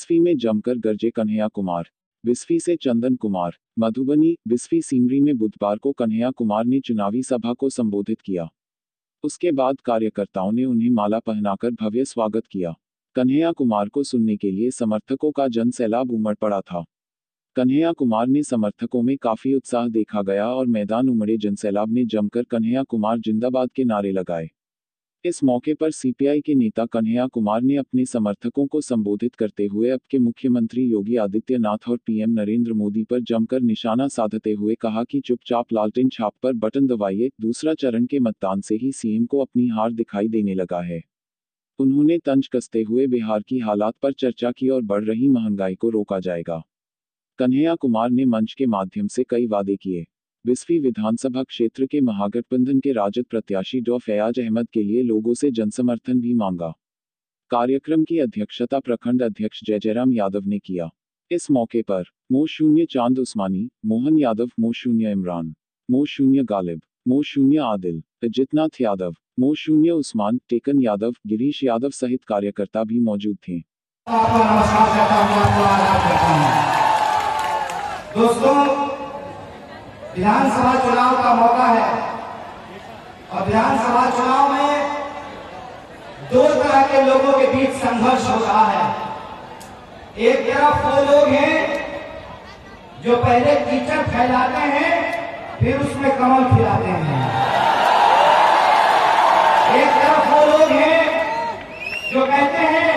बिस्फी में जमकर गरजे कन्हैया कुमार। बिस्फी से चंदन कुमार। मधुबनी, बिस्फी सीमरी में बुधवार को कन्हैया कुमार ने चुनावी सभा को संबोधित किया। उसके बाद कार्यकर्ताओं ने उन्हें माला पहनाकर भव्य स्वागत किया। कन्हैया कुमार को सुनने के लिए समर्थकों का जनसैलाब उमड़ पड़ा था। कन्हैया कुमार ने समर्थकों में काफी उत्साह देखा गया और मैदान उमड़े जनसैलाब ने जमकर कन्हैया कुमार जिंदाबाद के नारे लगाए। इस मौके पर सीपीआई के नेता कन्हैया कुमार ने अपने समर्थकों को संबोधित करते हुए अब के मुख्यमंत्री योगी आदित्यनाथ और पीएम नरेंद्र मोदी पर जमकर निशाना साधते हुए कहा कि चुपचाप लालटेन छाप पर बटन दबाइए, दूसरा चरण के मतदान से ही सीएम को अपनी हार दिखाई देने लगा है। उन्होंने तंज कसते हुए बिहार की हालात पर चर्चा की और बढ़ रही महंगाई को रोका जाएगा। कन्हैया कुमार ने मंच के माध्यम से कई वादे किए। बिस्फी विधानसभा क्षेत्र के महागठबंधन के राजद प्रत्याशी डॉ फयाज अहमद के लिए लोगों से जनसमर्थन भी मांगा। कार्यक्रम की अध्यक्षता प्रखंड अध्यक्ष जयराम यादव ने किया। इस मौके पर मो0 चांद उस्मानी, मोहन यादव, मो0 इमरान, मो0 गालिब, मो0 आदिल, अजितनाथ यादव, मो0 उस्मान, टेकन यादव, गिरीश यादव सहित कार्यकर्ता भी मौजूद थे। दोस्तों, विधानसभा चुनाव का मौका है और विधानसभा चुनाव में दो तरह के लोगों के बीच संघर्ष हो रहा है। एक तरफ वो लोग हैं जो पहले कीचड़ फैलाते हैं फिर उसमें कमल खिलाते हैं। एक तरफ वो लोग हैं जो कहते हैं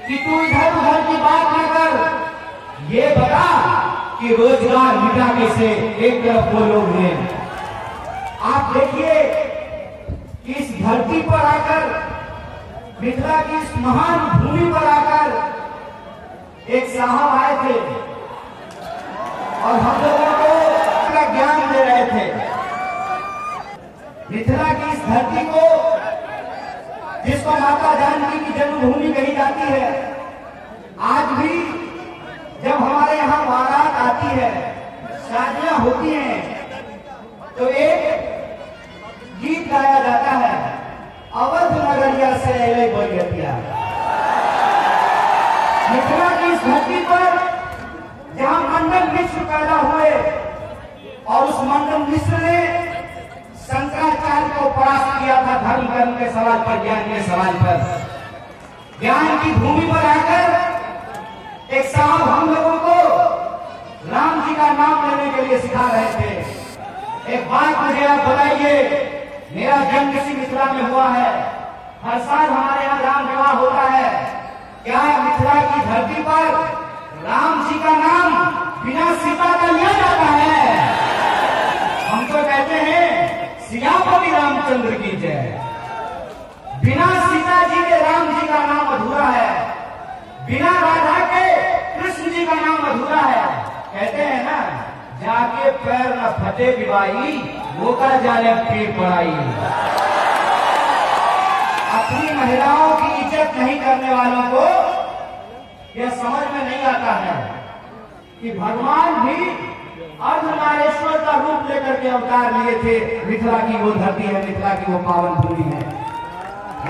कि तू इधर उधर की बात न कर, ये बता कि रोजगार मिटा कैसे। एक तरफ वो लोग हैं। आप देखिए कि इस धरती पर आकर, मिथिला की इस महान भूमि पर आकर एक साहब आए थे और हम लोगों को का ज्ञान दे रहे थे। मिथिला की इस धरती को, जिसको माता जानकी की जन्मभूमि कही जाती है, आज भी जब हमारे यहाँ बारात आती है, शादियां होती हैं, तो एक गीत गाया जाता है, अवध नगरिया से ले बोलिया। मिथिला की इस धरती पर जहां मंडन मिश्र पैदा हुए और उस मंडन मिश्र ने शंकराचार्य को परास्त किया था धर्म कर्म के सवाल पर, ज्ञान के सवाल पर। ज्ञान की भूमि पर आकर एक साहब हम लोगों को राम जी का नाम लेने के लिए सिखा रहे थे। एक बात मुझे आप बताइए, मेरा जन्म इसी मिथिला में हुआ है, हर साल हमारे यहाँ राम विवाह होता है। क्या मिथिला की धरती पर राम जी का नाम बिना सीता का लिया जाता है? हम तो कहते हैं सियापति रामचंद्र की जय। बिना सीता जी के राम जी का नाम अधूरा है, बिना राधा के कृष्ण जी का नाम अधूरा है। कहते हैं ना, जाके पैर न फटे विवाही, वो का जाने पीर पड़ाई। अपनी महिलाओं की इज्जत नहीं करने वालों को यह समझ में नहीं आता है कि भगवान भी अर्धनारेश्वर का रूप लेकर के अवतार लिए थे। मिथिला की वो धरती है, मिथिला की वो पावन भूमि है।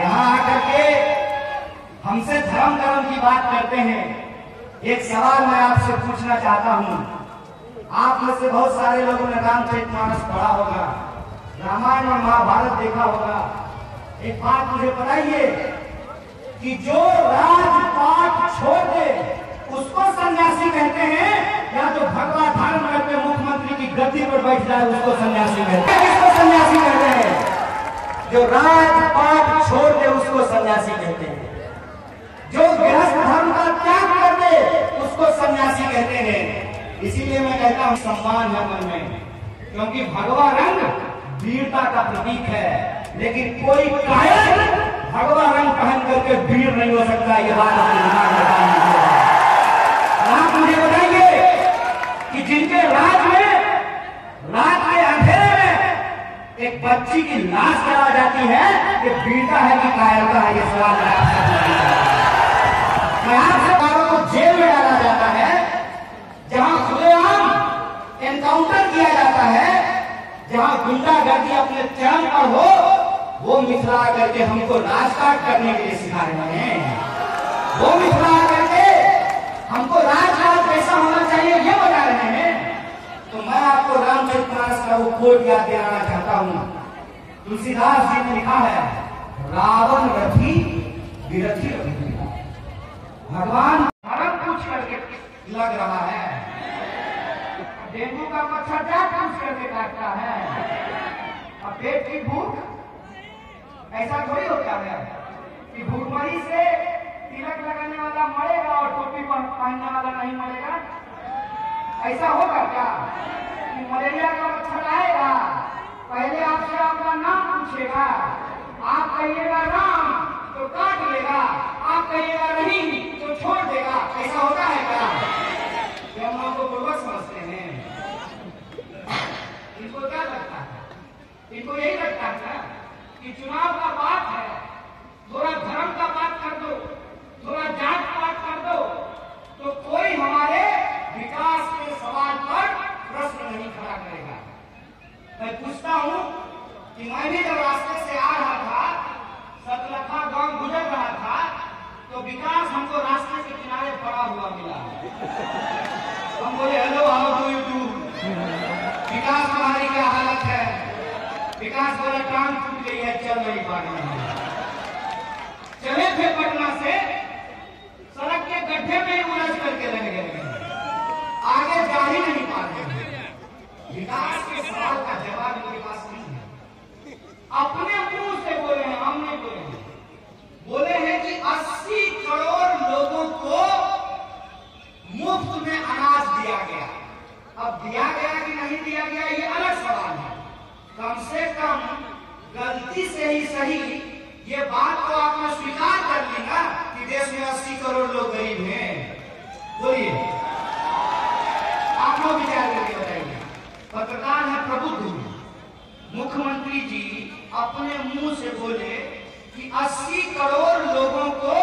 यहाँ आकर के हमसे धर्म कर्म की बात करते हैं। एक सवाल मैं आपसे पूछना चाहता हूँ। आप में से बहुत सारे लोगों ने रामचरितमानस पढ़ा होगा, रामायण और महाभारत देखा होगा। एक बात मुझे बताइए कि जो राजपाट छोड़ दे उसको सन्यासी कहते हैं, या तो भगवा धर्म करके मुख्यमंत्री की गद्दी पर बैठ जाए उसको सन्यासी कहते हैं? किसको सन्यासी कहते हैं? जो राजपाट छोड़ दे उसको सन्यासी कहते हैं। जो गृहस्थ धर्म का त्याग कर दे उसको सन्यासी कहते हैं। इसीलिए मैं कहता हूं सम्मान है मन में, क्योंकि भगवा रंग वीरता का प्रतीक है, लेकिन कोई कायर भगवा रंग पहन करके वीर नहीं हो सकता। यह बात अपने दिमाग में डाल लीजिए। आप मुझे बताइए कि जिनके राज में रात के अंधेरे में एक बच्ची की लाश जला जाती है, ये वीरता है कि कायरता है? ये सवाल मैं आपसे पूछता हूं। मैं आपसे कारों को जेल में डाला जाता है, जहां खुलेआम एनकाउंटर किया जाता है, जहां गुंडागर्दी अपने चरम पर हो, वो मिथिला करके हमको राजकाट करने के लिए सिखा रहे हैं। वो मिथिला करके हमको राजकाज कैसा होना चाहिए ये बता रहे हैं। तो मैं आपको रामचरितमानस का वो कोट याद दिलाना चाहता हूं। तुलसीदास जी ने लिखा है, रावण रथी विरथी रघुवीरा। भगवान धर्म पूछ करके लग रहा है, डेंगू का मच्छर जा पूछ करके काटता है, अब पेट की भूख ऐसा थोड़ी होता है कि भूखमरी से तिलक लगाने वाला मरेगा और टोपी पहनने वाला नहीं मरेगा। ऐसा होगा क्या कि मलेरिया का मच्छर आएगा, पहले आपसे आपका नाम पूछेगा, आप कहिएगा राम तो काट लेगा, आप कहिएगा नहीं तो छोड़ देगा। ऐसा होता है क्या? हम लोगों को बुर्बक समझते हैं। इनको क्या लगता है? इनको यही लगता है कि चुनाव का बात है, थोड़ा धर्म का बात कर दो, थोड़ा जात पात कर दो, तो कोई हमारे विकास के सवाल पर प्रश्न नहीं खड़ा करेगा। मैं पूछता हूं कि मैं भी जब रास्ते से आ रहा था, सतलखा गांव गुजर रहा था, तो विकास हमको रास्ते के किनारे पड़ा हुआ मिला। हम बोले hello how do you do, Vikas तुम्हारी क्या हालत है? विकास बोला टांग टूट गई है, चल नहीं पा रही है। चले थे पटना से, सड़क के गड्ढे में ही उलझ करके रह गए, आगे जा ही नहीं पा रहे। विकास के सवाल का जवाब इनके पास नहीं है। अपने मुंह से बोले हैं, हम नहीं बोले हैं। बोले हैं कि 80 करोड़ लोगों को मुफ्त में अनाज दिया गया। अब दिया गया कि नहीं दिया गया ये अलग सवाल है। कम से कम गलती से ही सही ये बात तो आपने स्वीकार कर ली ना कि देश में 80 करोड़ लोग गरीब हैं। बोलिए, आप लोग विचार करके बताइए। पत्रकार है प्रबुद्ध, मुख्यमंत्री जी अपने मुंह से बोले कि 80 करोड़ लोगों को,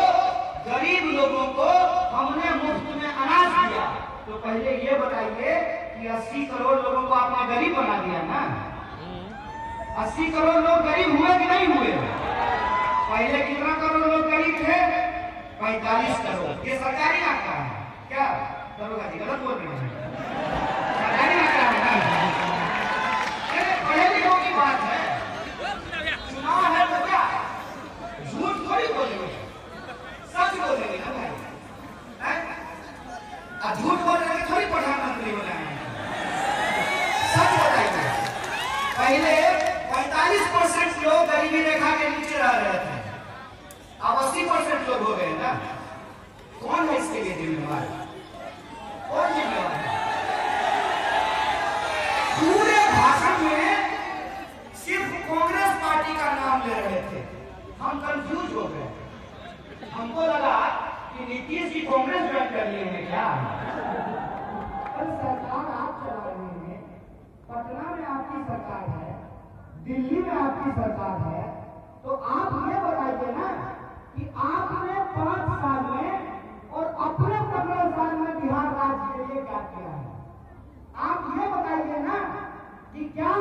गरीब लोगों को हमने मुफ्त में अनाज दिया। तो पहले ये बताइए कि 80 करोड़ लोगों को आपने गरीब बना दिया ना? 80 करोड़ लोग गरीब हुए कि नहीं हुए? पहले कितना करोड़ लोग गरीब थे? 45 करोड़। ये सरकारी आंकड़ा है क्या? दरोगा जी गलत बोल रहे हैं, सरकारी आंकड़ा है ना? पढ़े लिखों की बात है, चुनाव है तो क्या झूठ थोड़ी बोलेंगे, सच बोलेंगे ना भाई। झूठ बोलने थोड़ी प्रधानमंत्री हो जाएंगे, सच बताइए। पहले 45% लोग गरीबी रेखा के नीचे रह रहे थे, अब 80% लोग हो गए ना। कौन है इसके लिए जिम्मेवार? कौन जिम्मेवार है? पूरे भाषण में सिर्फ कांग्रेस पार्टी का नाम ले रहे थे, हम कंफ्यूज हो गए। हमको लगा कि नीतीश जी कांग्रेस ज्वाइन कर लिए हैं क्या? पर सरकार आप चला रहे हैं, पटना में आपकी सरकार है, दिल्ली में आपकी सरकार है, तो आप ये बताइए ना कि आपने 5 साल में और अपने 15 साल में बिहार राज्य के लिए क्या किया है? आप ये बताइए ना कि क्या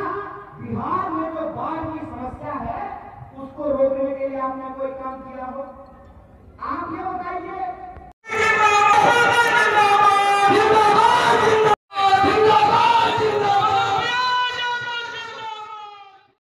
बिहार में जो बाढ़ की समस्या है उसको रोकने के लिए आपने कोई काम किया हो? आप ये बताइए।